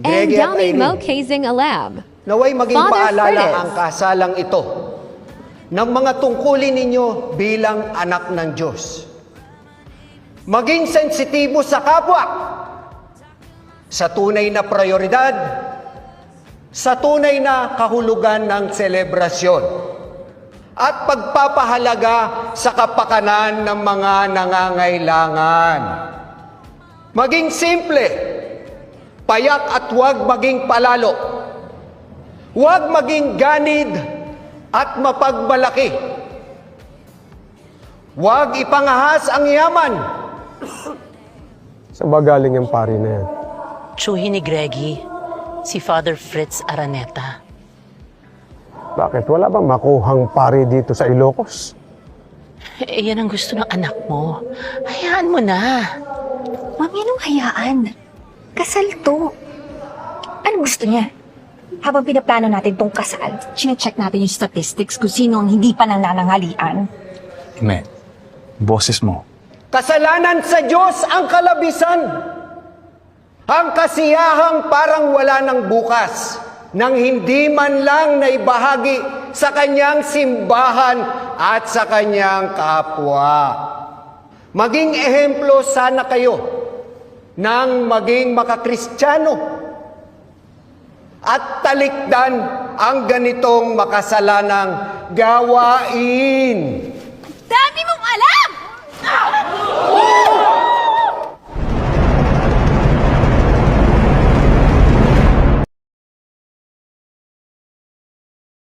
and Greggy at Dami Irene, Mokazing Alab. naway maging Father paalala Fritz. ang kasalang ito ng mga tungkulin ninyo bilang anak ng Diyos. Maging sensitibo sa kapwa, sa tunay na prioridad, sa tunay na kahulugan ng selebrasyon, at pagpapahalaga sa kapakanan ng mga nangangailangan. Maging simple, payak at huwag maging palalo. Huwag maging ganid at mapagmalaki. Huwag ipangahas ang yaman. Saan ba galing yung pari na yan? Tsuhi ni Greggy, si Father Fritz Araneta. Bakit? Wala bang makuhang pari dito sa Ilocos? Eh, yan ang gusto ng anak mo. Hayaan mo na. Mami, anong hayaan? Kasal to. Ano gusto niya? Habang pinaplano natin tong kasal, chinecheck natin yung statistics kung sino ang hindi pa nananangalian. Ime, boses mo. Kasalanan sa Diyos ang kalabisan. Ang kasiyahang parang wala ng bukas, nang hindi man lang naibahagi sa kanyang simbahan at sa kanyang kapwa. Maging ehemplo sana kayo ng maging makakristyano at talikdan ang ganitong makasalanang gawain. Dami mong alam!